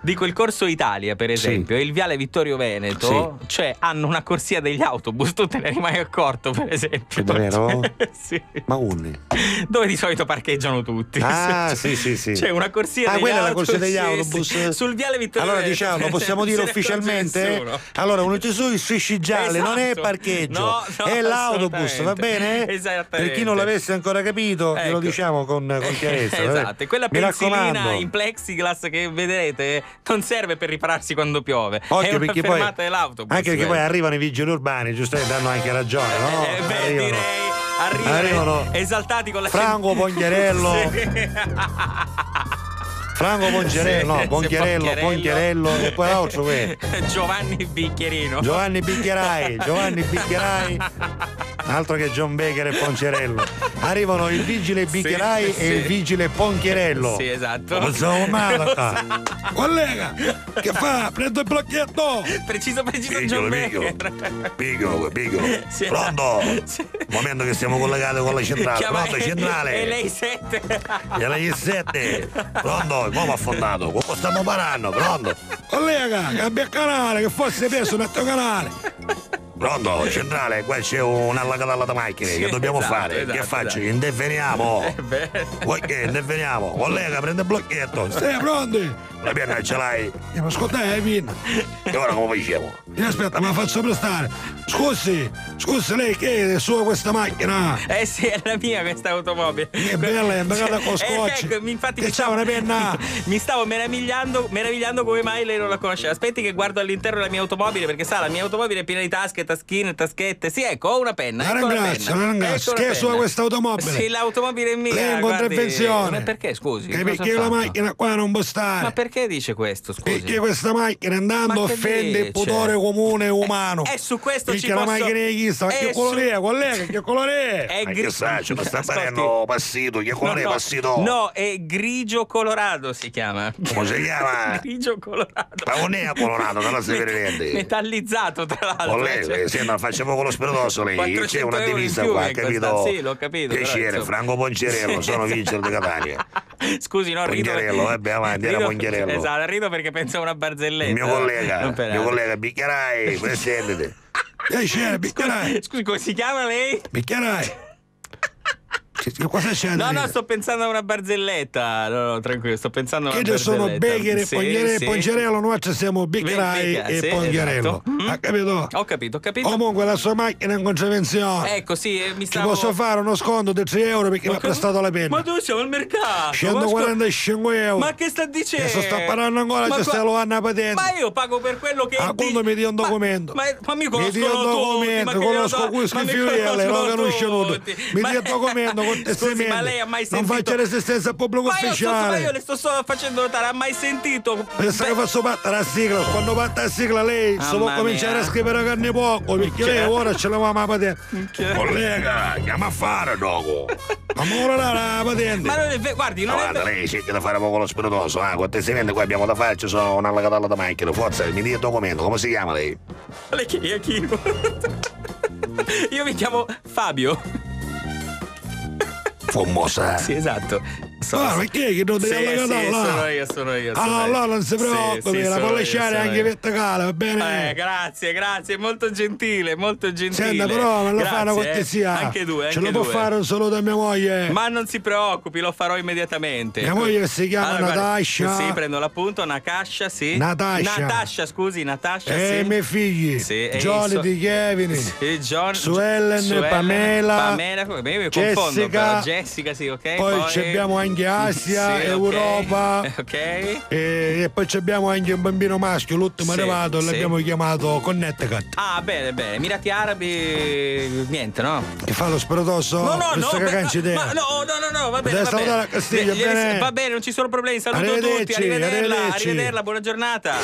Dico il Corso Italia, per esempio, e il Viale Vittorio Veneto, cioè hanno una corsia degli autobus, tu te ne eri mai accorto, per esempio? È vero? Sì. Ma unni? Dove di solito parcheggiano tutti. Ah, sì. C'è una corsia degli quella è la autobus, corsia degli autobus? sul Viale Vittorio Allora Veneto. diciamo, lo possiamo dire ufficialmente? Allora, uno sui strisci gialli non è parcheggio, è l'autobus, va bene? Esattamente. Per chi non l'avesse ancora capito, ve lo diciamo con chiarezza. Esatto, e quella Mi pensilina raccomando. in plexiglass che vedrete non serve per ripararsi quando piove. Occhio, è una perché fermata poi, dell'autobus. anche perché poi arrivano i vigili urbani, giustamente danno anche ragione, no? Arrivano esaltati con la Franco Pognerello. Sì. Franco Poncherello, no, Poncherello e poi l'altro Giovanni Bicchierino. Giovanni Bicchierai, altro che John Baker e Poncherello. Arrivano il vigile Bicchierai e il vigile Poncherello. Sì, esatto. Non siamo male qua. Collega, che fa? Prendo il blocchetto. Preciso John Baker. Piccolo. Sì, Pronto? Sì. Momento che siamo collegati con la centrale. Pronto, centrale. E lei 7. E lei 7. Pronto? Come affondato? Come stiamo parlando? Pronto? Collega, cambia canale, che fosse preso un altro canale. Pronto, centrale, qua c'è un'allagata da macchine, che dobbiamo fare? Che faccio? Interveniamo. Vuoi che interveniamo? Collega, prende il blocchetto. Stai pronti? La penna ce l'hai? Ma ascolta, la penna. E ora come facciamo? Aspetta, me la faccio prestare. Scusi, lei che è sua questa macchina? Sì, è la mia questa automobile. Che bella, è bella con scotch. Infatti che c'ha una penna. Mi stavo meravigliando come mai lei non la conosce. Aspetti che guardo all'interno della mia automobile, perché sa, la mia automobile è piena di tasche, taschine, taschette. Sì, ecco, ho una penna. La ringrazio. Che è sua questa automobile? Sì, l'automobile è mia. Lei è in contravvenzione. Ma perché, scusi? Perché la macchina qua non può stare. Ma perché dice questo, scusi? Perché questa macchina andando offende il pudore comune umano. E su questo perché ci posso... la macchina è chissà, che colore è, collega, che colore è? È che sa, ce lo sta parendo passito, che colore è passito? No, è grigio colorato si chiama. Come si chiama? Grigio colorato. Ma non è colorato, non la si vede. Metallizzato, tra l'altro. Lei, se non facciamo con lo spiritoso lei, c'è una divisa qua, capito? Sì, l'ho capito. Piacere, Franco Poncherello, sono vigile di Catania. Scusi, no, rido. Poncherello, vabbè, avanti, era Poncherello. Esatto, rido perché penso a una barzelletta. Il mio collega, Bicchierai, presentati. Piacere, Bicchierai. Scusi, come si chiama lei? Bicchierai. Cosa c'è? No, sto pensando a una barzelletta. No, tranquillo, sto pensando a una barzelletta. Che sono Baker e Poncherello, noi ci siamo Bicchierai e Poncherello. Esatto. Ha capito? Ho capito. Comunque la sua macchina è in contravvenzione. Ecco, sì, mi stavo... Ci posso fare uno sconto di 3 euro perché mi ha prestato la penna. Ma dove siamo al mercato? 145 euro. Ma che sta dicendo? Se sto parlando ancora, ci stai lo hanno patente. Ma io pago per quello che... Appunto mi dia un documento. Ma mi conoscono tutti. Mi dia un documento, conosco questo figliele, l'ho conosciuto. Mi dia un documento con testamento. Ma lei ha mai sentito? Non faccia resistenza al pubblico ufficiale. Ma io le sto solo facendo notare, ha mai sentito? Pensa che faccio battere la sigla. Quando batte la sigla lei si può cominciare a scrivere carne poco, perché lei ora ce l'aveva la patente. Collega, andiamo a fare dopo. Ma ora la patente. Ma non è vero, guardi, non è vero. Lei cerca di fare poco lo spiritoso, con testamento qua abbiamo da fare, ci sono una lagatalla da macchina. Forza, mi dia il documento, come si chiama lei? Lei chi è? Io mi chiamo Fabio. Formosa. Sì, esatto. Ma che non devi allagare là? Sono io. Allora non si preoccupi, la può lasciare anche verticale, va bene? Grazie, molto gentile. Senta, però me lo fa una cortesia. Anche due. Ce lo può fare un saluto a mia moglie? Ma non si preoccupi, lo farò immediatamente. Mia moglie si chiama Natascia. Sì, prendo l'appunto, Natascia, sì. Natascia, Natascia, e i miei figli. Sì, Johnny di Kevin. Sì, John. Su Ellen, Pamela. Io confondo. Jessica, sì, ok. Poi abbiamo anche Asia, Europa. Ok. E poi abbiamo anche un bambino maschio, l'ultimo arrivato, l'abbiamo chiamato Connecticut. Ah, bene. Emirati Arabi, niente, no? Che fa lo spiritoso? No, va bene. Va bene. A Castiglio, bene. Va bene, non ci sono problemi. Saluto tutti, arrivederla, buona giornata.